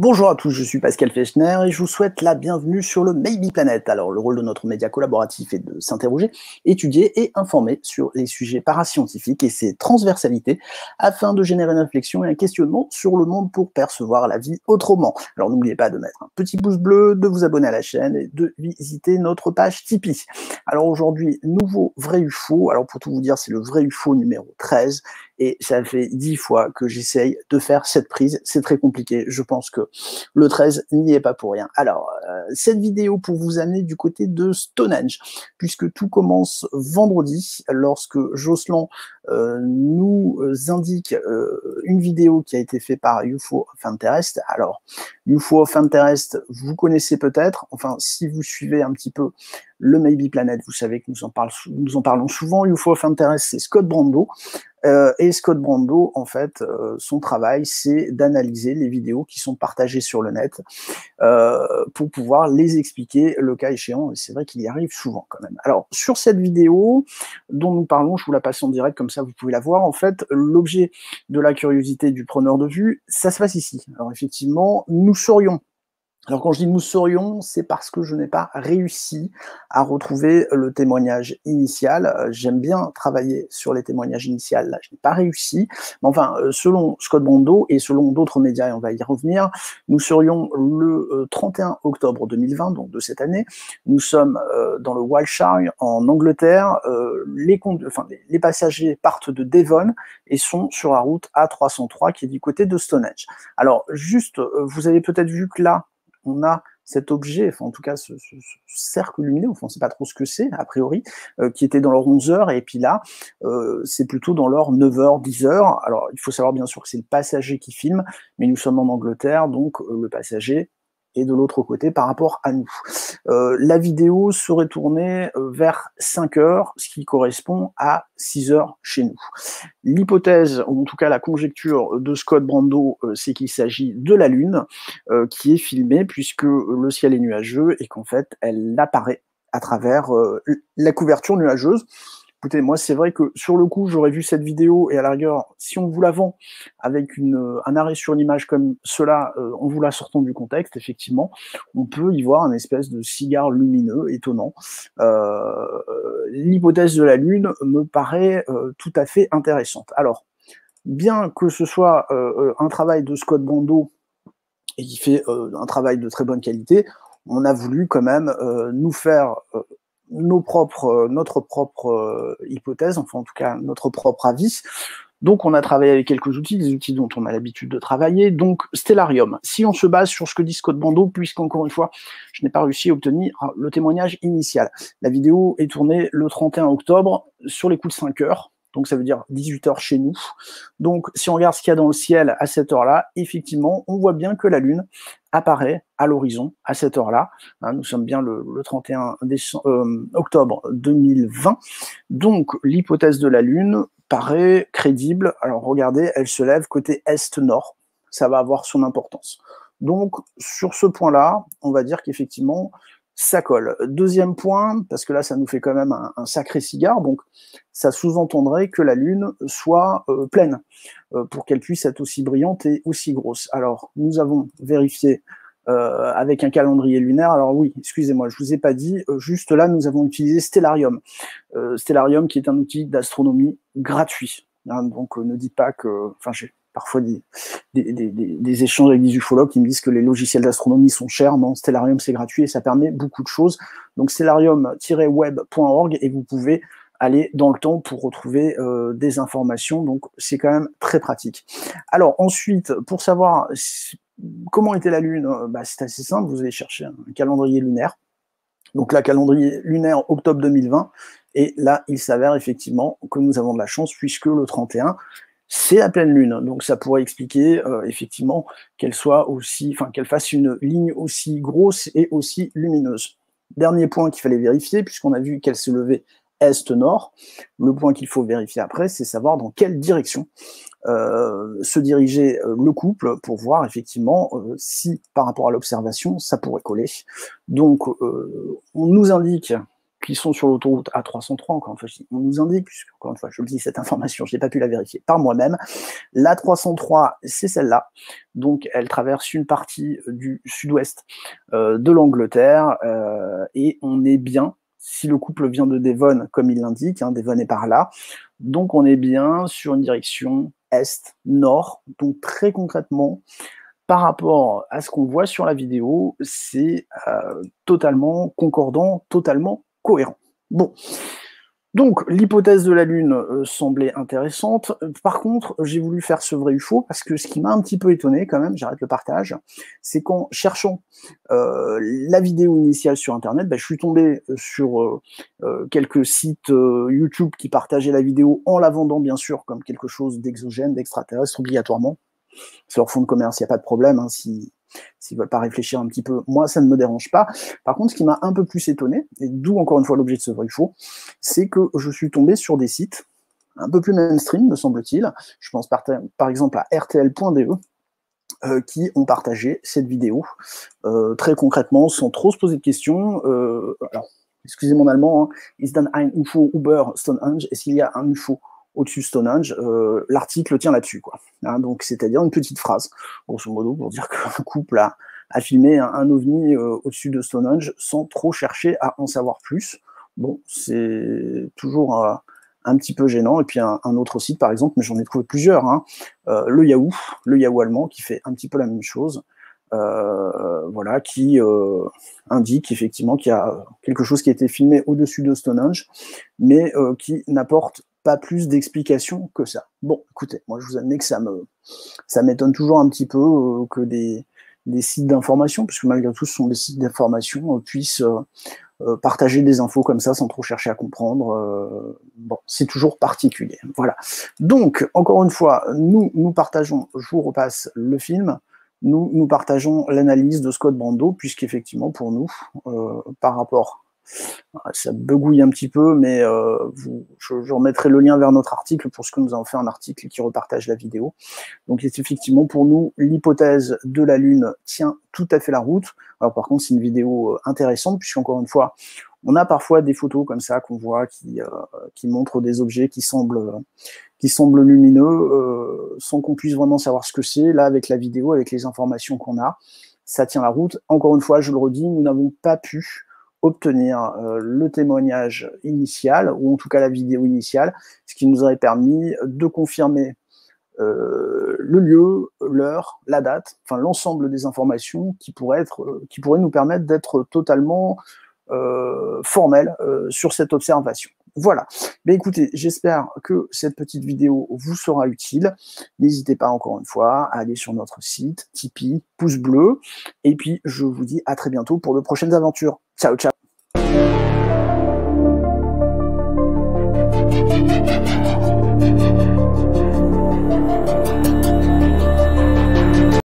Bonjour à tous, je suis Pascal Fechner et je vous souhaite la bienvenue sur le Maybe Planet. Alors, le rôle de notre média collaboratif est de s'interroger, étudier et informer sur les sujets parascientifiques et ses transversalités afin de générer une réflexion et un questionnement sur le monde pour percevoir la vie autrement. Alors, n'oubliez pas de mettre un petit pouce bleu, de vous abonner à la chaîne et de visiter notre page Tipeee. Alors, aujourd'hui, nouveau vrai ou faux. Alors, pour tout vous dire, c'est le vrai ou faux numéro 13 et ça fait 10 fois que j'essaye de faire cette prise. C'est très compliqué. Je pense que le 13 n'y est pas pour rien. Alors, cette vidéo pour vous amener du côté de Stonehenge, puisque tout commence vendredi, lorsque Jocelyn nous indique une vidéo qui a été faite par UFO of Interest. Alors, UFO of Interest, vous connaissez peut-être, enfin, si vous suivez un petit peu le Maybe Planet, vous savez que nous en parlons souvent. UFO of Interest, c'est Scott Brando. Et Scott Brando, en fait, son travail, c'est d'analyser les vidéos qui sont partagées sur le net pour pouvoir les expliquer le cas échéant. Et c'est vrai qu'il y arrive souvent quand même. Alors, sur cette vidéo dont nous parlons, je vous la passe en direct, comme ça vous pouvez la voir. En fait, l'objet de la curiosité du preneur de vue, ça se passe ici. Alors effectivement, nous serions... Alors quand je dis nous serions, c'est parce que je n'ai pas réussi à retrouver le témoignage initial. J'aime bien travailler sur les témoignages initiaux, là je n'ai pas réussi. Mais enfin, selon Scott Brando et selon d'autres médias, et on va y revenir, nous serions le 31 octobre 2020, donc de cette année. Nous sommes dans le Wiltshire, en Angleterre. Les passagers partent de Devon et sont sur la route A303 qui est du côté de Stonehenge. Alors juste, vous avez peut-être vu que là, on a cet objet, enfin en tout cas ce cercle lumineux, enfin on ne sait pas trop ce que c'est, a priori, qui était dans leur 11h, et puis là, c'est plutôt dans leur 9h, 10h. Alors il faut savoir bien sûr que c'est le passager qui filme, mais nous sommes en Angleterre, donc le passager est de l'autre côté par rapport à nous. La vidéo serait tournée vers 5h, ce qui correspond à 6h chez nous. L'hypothèse, ou en tout cas la conjecture de Scott Brando, c'est qu'il s'agit de la Lune qui est filmée puisque le ciel est nuageux et qu'en fait elle apparaît à travers la couverture nuageuse. Écoutez, moi c'est vrai que sur le coup j'aurais vu cette vidéo et à la rigueur, si on vous la vend avec un arrêt sur l'image comme cela, en vous la sortant du contexte, effectivement, on peut y voir un espèce de cigare lumineux étonnant. L'hypothèse de la Lune me paraît tout à fait intéressante. Alors, bien que ce soit un travail de Scott Brando et qui fait un travail de très bonne qualité, on a voulu quand même nous faire notre propre hypothèse, enfin en tout cas notre propre avis. Donc on a travaillé avec quelques outils, des outils dont on a l'habitude de travailler, donc Stellarium. Si on se base sur ce que dit Scott Brando, puisqu'encore une fois, je n'ai pas réussi à obtenir le témoignage initial. La vidéo est tournée le 31 octobre sur les coups de 5 heures, donc ça veut dire 18h chez nous. Donc si on regarde ce qu'il y a dans le ciel à cette heure-là, effectivement, on voit bien que la Lune apparaît à l'horizon à cette heure-là. Hein, nous sommes bien le 31 octobre 2020. Donc l'hypothèse de la Lune paraît crédible. Alors regardez, elle se lève côté est-nord. Ça va avoir son importance. Donc sur ce point-là, on va dire qu'effectivement, ça colle. Deuxième point, parce que là, ça nous fait quand même un sacré cigare, donc ça sous-entendrait que la Lune soit pleine, pour qu'elle puisse être aussi brillante et aussi grosse. Alors, nous avons vérifié avec un calendrier lunaire. Alors oui, excusez-moi, je vous ai pas dit, juste là, nous avons utilisé Stellarium. Stellarium qui est un outil d'astronomie gratuit. Hein, donc ne dites pas que... Enfin, j'ai parfois des échanges avec des ufologues qui me disent que les logiciels d'astronomie sont chers. Non, Stellarium, c'est gratuit et ça permet beaucoup de choses. Donc stellarium-web.org et vous pouvez aller dans le temps pour retrouver des informations. Donc c'est quand même très pratique. Alors ensuite, pour savoir comment était la Lune, c'est assez simple, vous allez chercher un calendrier lunaire. Donc là, calendrier lunaire octobre 2020, et là, il s'avère effectivement que nous avons de la chance, puisque le 31, c'est la pleine lune. Donc ça pourrait expliquer effectivement qu'elle soit aussi, enfin qu'elle fasse une ligne aussi grosse et aussi lumineuse. Dernier point qu'il fallait vérifier, puisqu'on a vu qu'elle se levait est-nord. Le point qu'il faut vérifier après, c'est savoir dans quelle direction se dirigeait le couple pour voir effectivement si par rapport à l'observation ça pourrait coller. Donc on nous indique qui sont sur l'autoroute A303, encore une fois, on nous indique, puisque, encore une fois, je le dis, cette information, je n'ai pas pu la vérifier par moi-même. L'A303, c'est celle-là. Donc, elle traverse une partie du sud-ouest de l'Angleterre, et on est bien, si le couple vient de Devon, comme il l'indique, hein, Devon est par là, donc on est bien sur une direction est-nord. Donc, très concrètement, par rapport à ce qu'on voit sur la vidéo, c'est totalement concordant, totalement cohérent. Bon, donc l'hypothèse de la Lune semblait intéressante. Par contre, j'ai voulu faire ce vrai ou faux parce que ce qui m'a un petit peu étonné quand même, j'arrête le partage, c'est qu'en cherchant la vidéo initiale sur Internet, je suis tombé sur quelques sites YouTube qui partageaient la vidéo en la vendant bien sûr comme quelque chose d'exogène, d'extraterrestre obligatoirement. C'est leur fonds de commerce, il n'y a pas de problème, hein, s'ils ne veulent pas réfléchir un petit peu, moi ça ne me dérange pas. Par contre, ce qui m'a un peu plus étonné, et d'où encore une fois l'objet de ce vrai faux, c'est que je suis tombé sur des sites un peu plus mainstream, me semble-t-il. Je pense par exemple à RTL.de, qui ont partagé cette vidéo, très concrètement, sans trop se poser de questions. Alors, excusez mon allemand, hein, Ist dann ein UFO über Stonehenge? Est-ce qu'il y a un UFO au-dessus de Stonehenge? L'article tient là-dessus, quoi. Hein, donc, c'est-à-dire une petite phrase, grosso modo, pour dire qu'un couple a filmé un ovni au-dessus de Stonehenge sans trop chercher à en savoir plus. Bon, c'est toujours un petit peu gênant. Et puis un autre site, par exemple, mais j'en ai trouvé plusieurs, hein, le Yahoo allemand, qui fait un petit peu la même chose. Voilà, qui indique effectivement qu'il y a quelque chose qui a été filmé au-dessus de Stonehenge, mais qui n'apporte pas plus d'explications que ça. Bon, écoutez, moi je vous admets que ça m'étonne toujours un petit peu que des sites d'information, puisque malgré tout ce sont des sites d'information, puissent partager des infos comme ça sans trop chercher à comprendre. Bon, c'est toujours particulier. Voilà. Donc, encore une fois, nous partageons, je vous repasse le film, nous partageons l'analyse de Scott Brando, puisqu'effectivement, pour nous, par rapport, ça begouille un petit peu, mais je remettrai le lien vers notre article pour ce que nous avons fait, un article qui repartage la vidéo. Donc effectivement, pour nous, l'hypothèse de la Lune tient tout à fait la route. Alors par contre, c'est une vidéo intéressante, puisqu'encore une fois, on a parfois des photos comme ça qu'on voit qui montrent des objets qui semblent lumineux, sans qu'on puisse vraiment savoir ce que c'est. Là, avec la vidéo, avec les informations qu'on a, ça tient la route. Encore une fois, je le redis, nous n'avons pas pu obtenir le témoignage initial, ou en tout cas la vidéo initiale, ce qui nous aurait permis de confirmer le lieu, l'heure, la date, enfin l'ensemble des informations qui pourraient nous permettre d'être totalement formels sur cette observation. Voilà. Mais écoutez, j'espère que cette petite vidéo vous sera utile. N'hésitez pas encore une fois à aller sur notre site, Tipeee, pouce bleu, et puis je vous dis à très bientôt pour de prochaines aventures. Ciao, ciao.